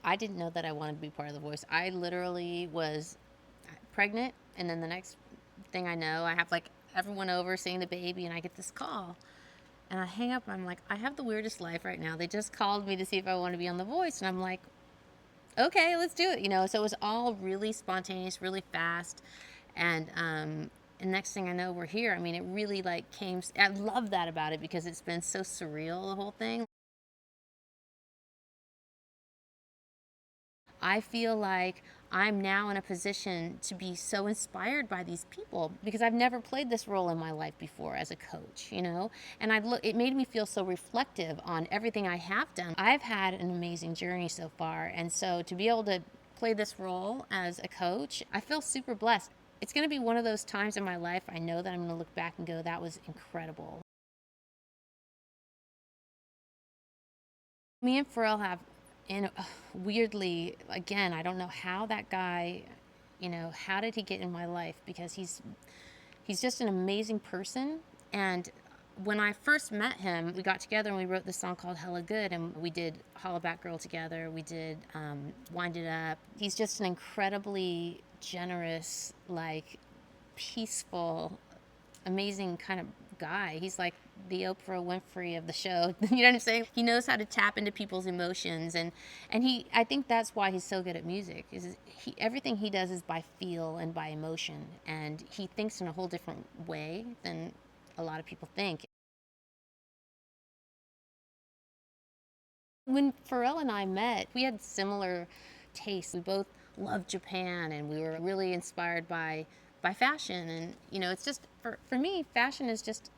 I didn't know that I wanted to be part of The Voice. I literally was pregnant, and then the next thing I know, I have like everyone over seeing the baby, and I get this call. And I hang up, and I'm like, I have the weirdest life right now. They just called me to see if I want to be on The Voice. And I'm like, okay, let's do it. So it was all really spontaneous, really fast. And next thing I know, we're here. I mean, it really like came. I love that about it because it's been so surreal, the whole thing. I feel like I'm now in a position to be so inspired by these people because I've never played this role in my life before as a coach. And it made me feel so reflective on everything I have done. I've had an amazing journey so far, and so to be able to play this role as a coach, I feel super blessed. It's going to be one of those times in my life I know that I'm going to look back and go, that was incredible. Me and Pharrell have, and weirdly, again, I don't know how that guy, how did he get in my life? Because he's just an amazing person. And when I first met him, we got together and we wrote this song called Hella Good, and we did Hollaback Girl together. We did Wind It Up. He's just an incredibly generous, like peaceful, amazing kind of guy. He's like the Oprah Winfrey of the show. You know what I'm saying? He knows how to tap into people's emotions, and I think that's why he's so good at music. Is everything he does is by feel and by emotion, and he thinks in a whole different way than a lot of people think. When Pharrell and I met, we had similar tastes. We both loved Japan, and we were really inspired by fashion. And it's just for me, fashion is just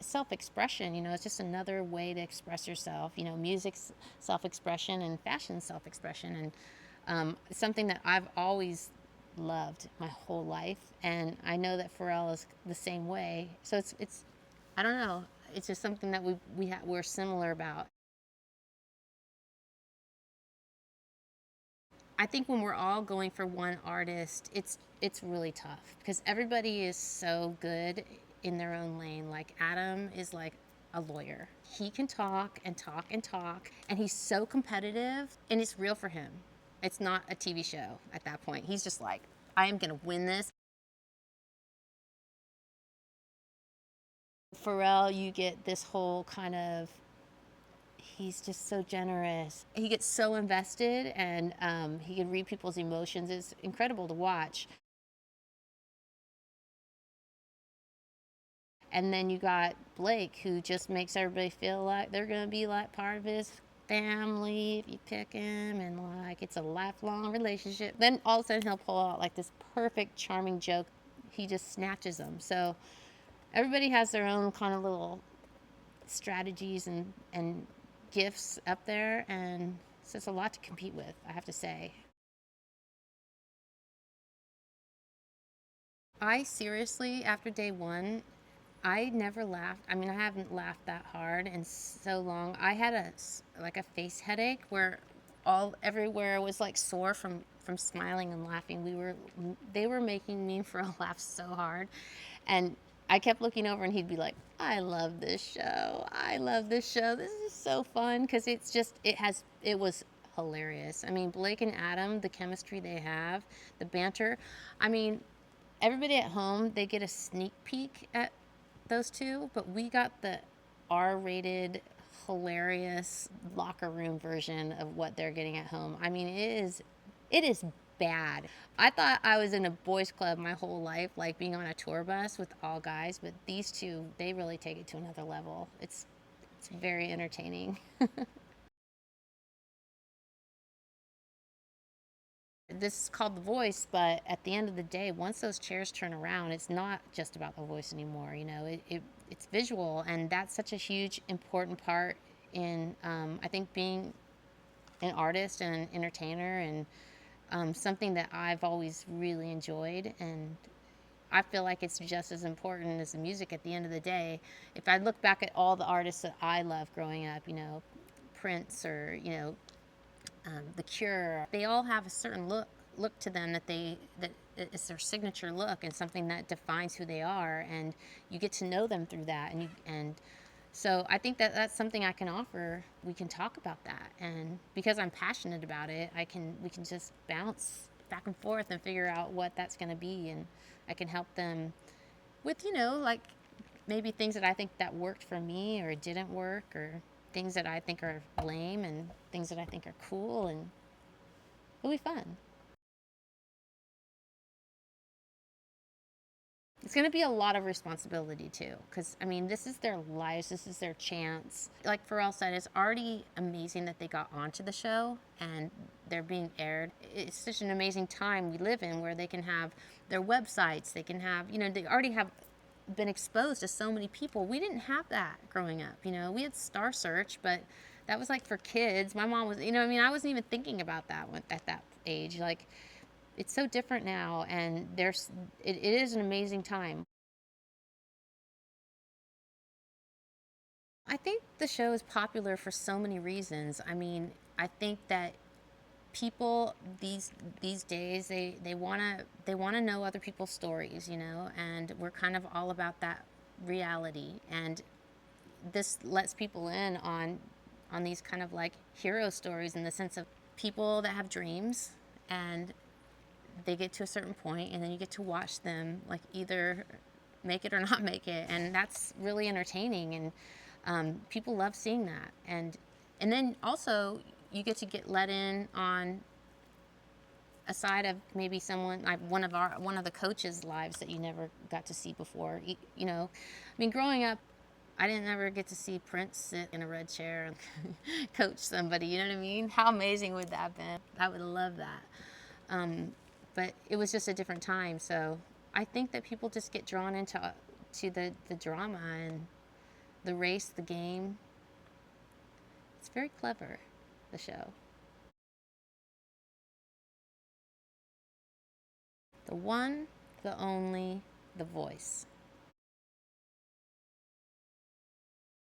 self-expression. It's just another way to express yourself. Music's self-expression and fashion's self-expression, and something that I've always loved my whole life. And I know that Pharrell is the same way. So it's I don't know. It's just something that we're similar about. I think when we're all going for one artist, it's really tough because everybody is so good in their own lane. Like Adam is like a lawyer. He can talk and talk and talk, and he's so competitive, and it's real for him. It's not a TV show at that point. He's just like, I am going to win this. Pharrell, you get this whole kind of, he's just so generous. He gets so invested, and he can read people's emotions. It's incredible to watch. And then you got Blake, who just makes everybody feel like they're going to be like part of his family if you pick him, and like it's a lifelong relationship. Then all of a sudden he'll pull out like this perfect, charming joke. He just snatches them. So everybody has their own kind of little strategies and gifts up there, and it's just a lot to compete with, I have to say. I seriously, after day one, I never laughed. I mean, I haven't laughed that hard in so long. I had a face headache where everywhere was like sore from smiling and laughing. They were making me for a laugh so hard, and I kept looking over, and he'd be like, "I love this show. I love this show. This is so fun," because it was hilarious. I mean, Blake and Adam, the chemistry they have, the banter. I mean, everybody at home, they get a sneak peek at those two, but we got the R-rated, hilarious locker room version of what they're getting at home. I mean, it is bad. I thought I was in a boys club my whole life, like being on a tour bus with all guys, but these two, they really take it to another level. It's very entertaining. This is called The Voice, but at the end of the day, once those chairs turn around, it's not just about the voice anymore. It's visual, and that's such a huge, important part in, I think, being an artist and an entertainer, and something that I've always really enjoyed. And I feel like it's just as important as the music at the end of the day. If I look back at all the artists that I loved growing up, Prince, or The Cure, they all have a certain look to them that is their signature look, and something that defines who they are, and you get to know them through that. And So I think that that's something I can offer. We can talk about that, and because I'm passionate about it, we can just bounce back and forth and figure out what that's going to be, and I can help them with, like maybe things that I think that worked for me or didn't work, or things that I think are lame and things that I think are cool, and it'll be fun. It's going to be a lot of responsibility too, because I mean, this is their lives, this is their chance. Like Pharrell said, it's already amazing that they got onto the show and they're being aired. It's such an amazing time we live in where they can have their websites, they can have, they already have been exposed to so many people. We didn't have that growing up. We had Star Search, but that was like for kids. My mom was, I mean, I wasn't even thinking about that at that age. Like, it's so different now, and it is an amazing time. I think the show is popular for so many reasons. I mean, I think that people these days they want to know other people's stories, and we're kind of all about that reality, and this lets people in on these kind of like hero stories, in the sense of people that have dreams, and they get to a certain point and then you get to watch them like either make it or not make it, and that's really entertaining, and people love seeing that, and then also you get let in on a side of maybe someone like one of the coaches' lives that you never got to see before. I mean, growing up, I didn't ever get to see Prince sit in a red chair and coach somebody. You know what I mean? How amazing would that have been? I would love that. But it was just a different time. So I think that people just get drawn into the drama and the race, the game. It's very clever, the show. The one, the only, the voice.